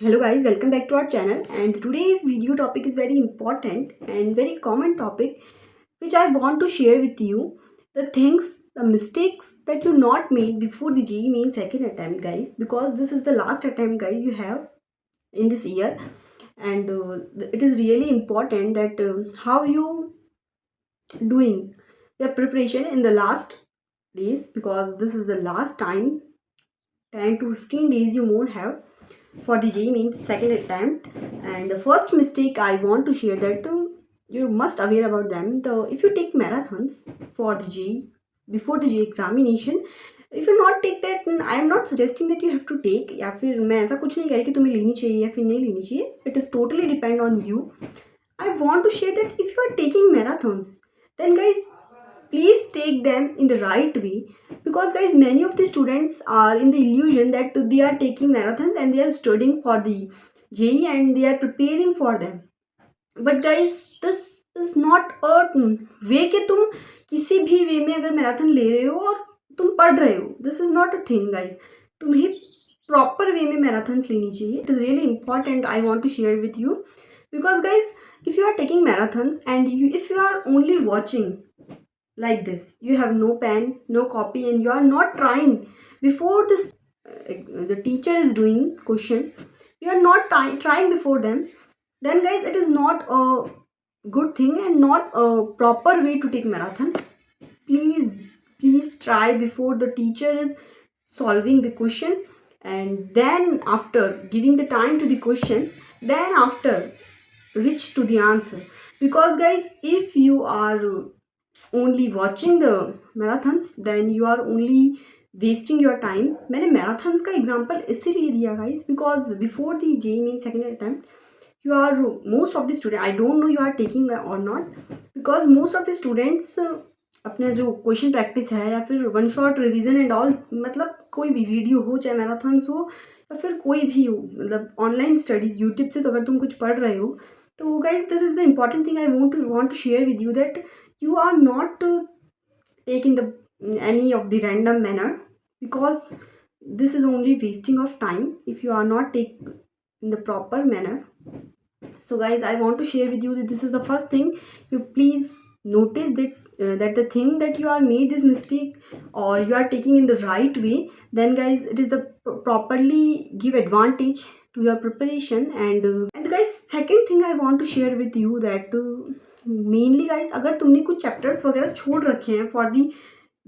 Hello guys, welcome back to our channel, and today's video topic is very important and very common topic which I want to share with you. The mistakes that you not made before the JEE main second attempt, guys, because this is the last attempt, guys, you have in this year. And it is really important that how you doing your preparation in the last days, because this is the last time. 10 to 15 days you won't have for the JEE means second attempt. And the first mistake I want to share that you must aware about them. The if you take marathons for the JEE before the JEE examination, if you not take that, I am not suggesting that you have to take, या फिर मैं ऐसा कुछ नहीं कह रही कि तुम्हें लेनी चाहिए या फिर नहीं लेनी चाहिए. It is totally depend on you. I want to share that if you are taking marathons, then guys, please take them in the right way, because guys, many of the students are in the illusion that they are taking marathons and they are studying for the JEE and they are preparing for them. But guys, this is not a way कि तुम किसी भी वे में अगर marathon ले रहे हो और तुम पढ़ रहे हो, this is not a thing guys. तुम्हें प्रॉपर वे में मैराथन्स लेनी चाहिए. It is really important. I want to share with you, because guys, if you are taking marathons and if you are only watching like this, you have no pen, no copy, and you are not trying before this the teacher is doing question, you are not trying before them, then guys, it is not a good thing and not a proper way to take marathon. Please try before the teacher is solving the question, and then after giving the time to the question, then after reach to the answer. Because guys, if you are only watching the marathons, then you are only wasting your time. मैंने marathons का example इसीलिए दिया guys, because before the JEE mean second attempt, you are most of the students, I don't know you are taking or not, because most of the students अपने जो question practice है या फिर one shot revision and all, मतलब कोई भी video हो, चाहे मैराथन्स हो या फिर कोई भी हो, मतलब ऑनलाइन स्टडी यूट्यूब से, तो अगर तुम कुछ पढ़ रहे हो, तो guys, this is the important thing I want to share with you, that you are not taking the any of the random manner, because this is only wasting of time if you are not take in the proper manner. So guys, I want to share with you that this is the first thing. You please notice that the thing that you are made this mistake or you are taking in the right way, then guys, it is the properly give advantage to your preparation. And guys, second thing I want to share with you that mainly guys, अगर तुमने कुछ chapters वगैरह छोड़ रखे हैं for the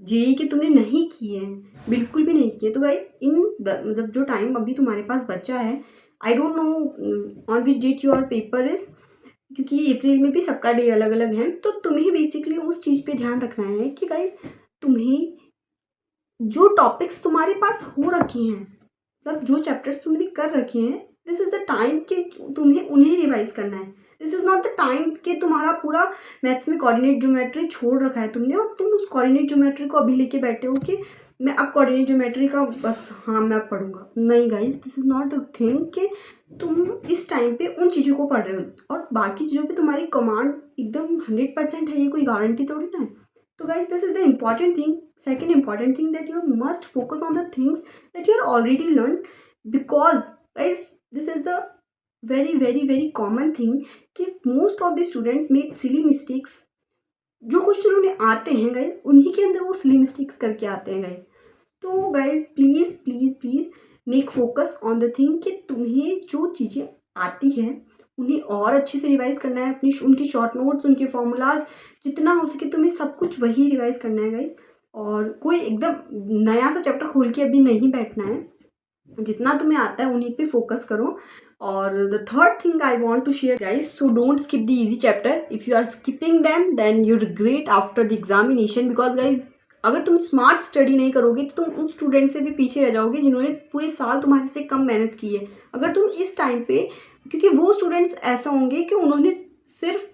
JEE के, तुमने नहीं किए हैं, बिल्कुल भी नहीं किए, तो गाइज इन मतलब जो टाइम अभी तुम्हारे पास बचा है, I don't know on which date your paper is, क्योंकि अप्रैल में भी सबका डे अलग अलग है, तो तुम्हें बेसिकली उस चीज़ पे ध्यान रखना है कि गाइज, तुम्हें जो टॉपिक्स तुम्हारे पास हो रखे हैं, मतलब जो चैप्टर्स तुमने कर रखे हैं, दिस इज़ द टाइम कि तुम्हें उन्हें रिवाइज करना है. This is not the time कि तुम्हारा पूरा मैथ्स में कोऑर्डिनेट ज्योमेट्री छोड़ रखा है तुमने और तुम उस कोऑर्डिनेट ज्योमेट्री को अभी लेके बैठे हो कि मैं अब कोऑर्डिनेट ज्योमेट्री का बस, हाँ, मैं अब पढ़ूंगा. नहीं guys, this is not the thing कि तुम इस टाइम पे उन चीज़ों को पढ़ रहे हो और बाकी चीज़ों पे तुम्हारी कमांड एकदम 100% है, ये कोई गारंटी थोड़ी ना है. तो guys, this is the important thing. Second important thing, that you must focus on the things that you are already learn, because guys, this is the very common thing कि most of the students make silly mistakes. जो question उन्हें आते हैं guys, उन्हीं के अंदर वो silly mistakes करके आते हैं गाइज. तो guys, please make focus on the thing कि तुम्हें जो चीज़ें आती हैं उन्हें और अच्छे से रिवाइज करना है. उनकी शॉर्ट नोट्स, उनके फॉर्मूलाज, जितना हो सके तुम्हें सब कुछ वही रिवाइज करना है गाइज. और कोई एकदम नया सा चैप्टर खोल के अभी नहीं बैठना है. जितना तुम्हें आता है उन्हीं पे फोकस करो. और the third thing I want to share guys, so don't skip the easy chapter. If you are skipping them, then you regret after the examination, because guys, अगर तुम स्मार्ट स्टडी नहीं करोगे तो तुम उन स्टूडेंट से भी पीछे रह जाओगे जिन्होंने पूरे साल तुम्हारे से कम मेहनत की है. अगर तुम इस टाइम पे, क्योंकि वो स्टूडेंट्स ऐसा होंगे कि उन्होंने सिर्फ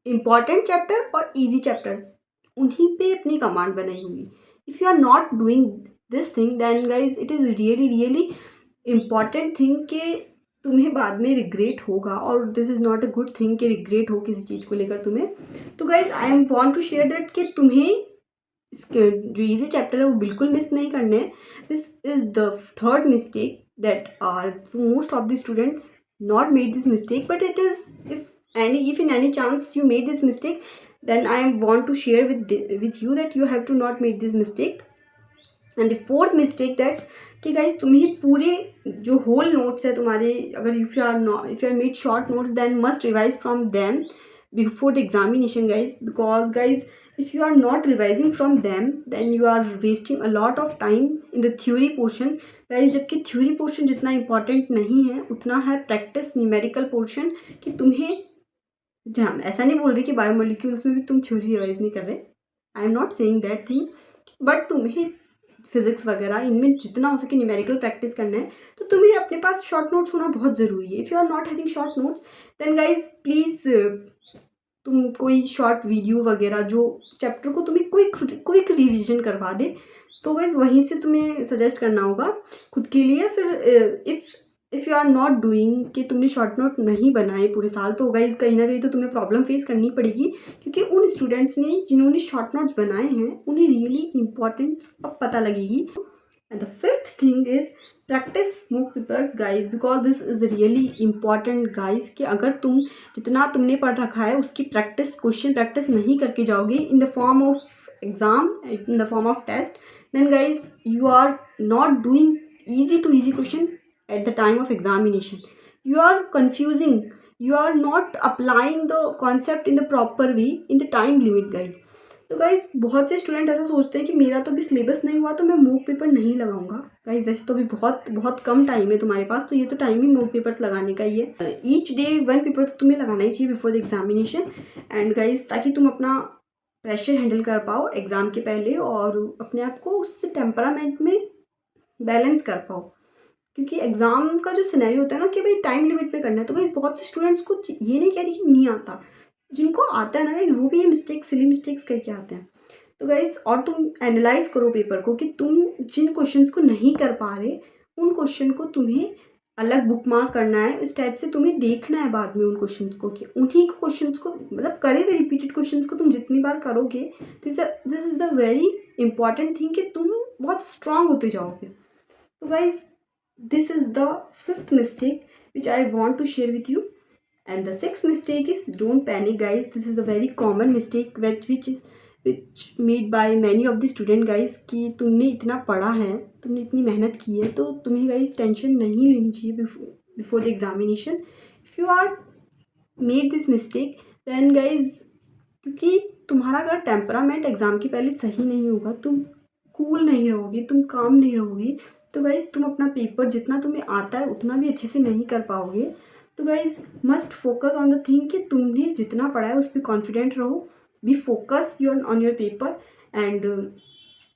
इम्पॉर्टेंट चैप्टर और ईजी चैप्टर्स उन्हीं पे अपनी कमांड बनाई होगी. If you are not doing this thing, then guys, it is really important thing कि तुम्हें बाद में रिग्रेट होगा, और this is not a good thing कि रिग्रेट हो किसी चीज़ को लेकर तुम्हें. तो guys, I am want to share that कि तुम्हें इसके जो ईजी चैप्टर है वो बिल्कुल मिस नहीं करने हैं. This is the third mistake that are most of the students not made this mistake, but it is, if in any chance you made this mistake, then I want to share with you that you have to not make this mistake. And the fourth mistake that कि guys तुम्हें पूरे जो whole notes है तुम्हारे, अगर if you are made short notes then must revise from them before the examination guys, because guys if you are not revising from them then you are wasting a lot of time in the theory portion guys, जबकि theory portion जितना important नहीं है उतना है practice numerical portion। कि तुम्हें, जहाँ ऐसा नहीं बोल रही कि बायोमोलिक्यूल्स में भी तुम थ्योरी रिवाइज नहीं कर रहे, I am not saying that thing, but तुम्हें फिजिक्स वगैरह इनमें जितना हो सके न्यूमेरिकल प्रैक्टिस करना है, तो तुम्हें अपने पास शॉर्ट नोट्स होना बहुत ज़रूरी है। If you are not having short notes then guys please तुम कोई शॉर्ट वीडियो वगैरह जो चैप्टर को तुम्हें क्विक रिवीजन करवा दे, तो गाइज वहीं से तुम्हें सजेस्ट करना होगा खुद के लिए। फिर if you are not doing कि तुमने शॉर्ट नोट नहीं बनाए पूरे साल, तो गाइज कहीं ना कहीं तो तुम्हें प्रॉब्लम फेस करनी पड़ेगी, क्योंकि उन स्टूडेंट्स ने जिन्होंने शॉर्ट नोट्स बनाए हैं उन्हें रियली इंपॉर्टेंस अब पता लगेगी। And the fifth thing is practice mock papers guys, because this is really important guys, कि अगर तुम जितना तुमने पढ़ रखा है उसकी प्रैक्टिस, क्वेश्चन प्रैक्टिस नहीं करके जाओगे in the form of exam, in the form of test, then guys you are not doing easy to easy question at the time of examination, you are confusing, you are not applying the concept in the proper way in the time limit guys। तो guys बहुत से student ऐसा सोचते हैं कि मेरा तो अभी सिलेबस नहीं हुआ तो मैं मॉक पेपर नहीं लगाऊंगा। गाइज वैसे तो अभी बहुत बहुत कम टाइम है तुम्हारे पास, तो ये तो टाइम ही मॉक पेपर्स लगाने का ही है। ईच डे वन पेपर तो तुम्हें लगाना ही चाहिए before the examination, and guys ताकि तुम अपना प्रेशर हैंडल कर पाओ एग्ज़ाम के पहले और अपने आप को उससे टेम्परामेंट में बैलेंस कर पाओ, क्योंकि एग्ज़ाम का जो सिनेरियो होता है ना कि भाई टाइम लिमिट में करना है, तो भाई बहुत से स्टूडेंट्स को ये नहीं कह रही कि नहीं आता, जिनको आता है ना गाइज वो भी ये मिस्टेक्स, सिली मिस्टेक्स करके आते हैं। तो गाइज और तुम एनालाइज करो पेपर को कि तुम जिन क्वेश्चंस को नहीं कर पा रहे उन क्वेश्चन को तुम्हें अलग बुक मार्क करना है, इस टाइप से तुम्हें देखना है बाद में उन क्वेश्चंस को कि उन्हीं क्वेश्चंस को, मतलब करे हुए रिपीटेड क्वेश्चंस को तुम जितनी बार करोगे this is the very important thing कि तुम बहुत स्ट्रांग होते जाओगे। तो guys this is the fifth mistake which I want to share with you. And the sixth mistake is don't panic guys, this is the very common mistake which made by many of the student guys, कि तुमने इतना पढ़ा है, तुमने इतनी मेहनत की है, तो तुम्हें गाइज टेंशन नहीं लेनी चाहिए before the examination. If you are made this mistake then guys, क्योंकि तुम्हारा अगर टेम्परामेंट एग्ज़ाम के पहले सही नहीं होगा, तुम कूल नहीं रहोगे, तुम काम नहीं रहोगे, तो गाइज तुम अपना पेपर जितना तुम्हें आता है उतना भी अच्छे से नहीं कर पाओगे। तो guys must focus on the thing कि तुमने जितना पढ़ा है उस पर कॉन्फिडेंट रहो, B focus on your paper and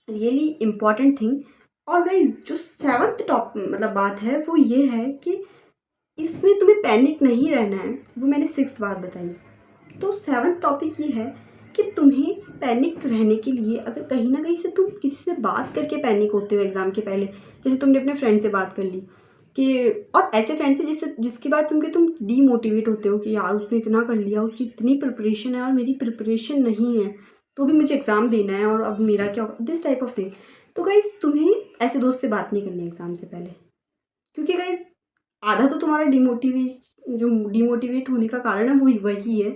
really important thing. और गाइज जो सेवन्थ मतलब बात है वो ये है कि इसमें तुम्हें पैनिक नहीं रहना है, वो मैंने सिक्स्थ बात बताई। तो सेवन्थ टॉपिक ये है कि तुम्हें पैनिक रहने के लिए, अगर कहीं ना कहीं से तुम किसी से बात करके पैनिक होते हो एग्ज़ाम के पहले, जैसे तुमने अपने फ्रेंड से बात कर ली कि, और ऐसे फ्रेंड से जिसकी बात तुम डीमोटिवेट होते हो कि यार उसने इतना कर लिया, उसकी इतनी प्रिपरेशन है और मेरी प्रिपरेशन नहीं है, तो भी मुझे एग्ज़ाम देना है और अब मेरा क्या होगा, दिस टाइप ऑफ थिंग। तो गाइज तुम्हें ऐसे दोस्त से बात नहीं करनी एग्ज़ाम से पहले, क्योंकि गाइज आधा तो तुम्हारा डिमोटिवेट होने का कारण है वही है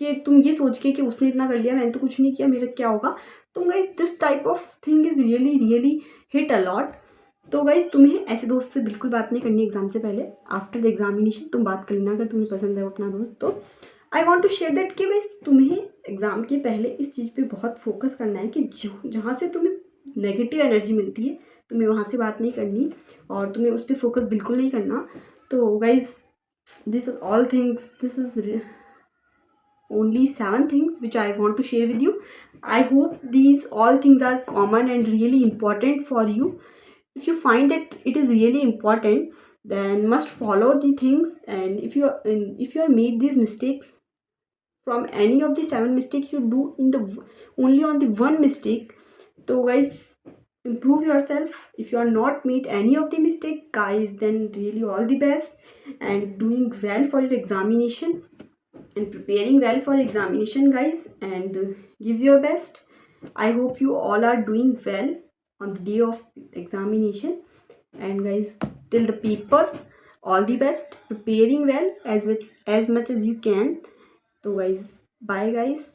कि तुम ये सोच के कि उसने इतना कर लिया, मैंने तो कुछ नहीं किया, मेरा क्या होगा। तो guys this type of thing is really hit a lot. तो गाइज तुम्हें ऐसे दोस्त से बिल्कुल बात नहीं करनी एग्ज़ाम से पहले, आफ्टर द एग्जामिनेशन तुम बात कर लेना अगर तुम्हें पसंद है अपना दोस्त। तो I want to share that कि भाई तुम्हें एग्ज़ाम के पहले इस चीज़ पे बहुत फोकस करना है कि जहाँ से तुम्हें नेगेटिव एनर्जी मिलती है तुम्हें वहाँ से बात नहीं करनी और तुम्हें उस पर फोकस बिल्कुल नहीं करना। तो guys this is all things, this is only 7 things which I want to share with you. I hope these all things are common and really important for you. If you find that it is really important, then must follow the things, and if you are made these mistakes from any of the 7 mistakes you do in the only on the one mistake, so guys improve yourself. If you are not made any of the mistake guys, then really all the best and doing well for your examination and preparing well for the examination guys, and give your best. I hope you all are doing well on the day of examination, and guys till the paper. All the best, preparing well as much as you can. So guys, bye guys.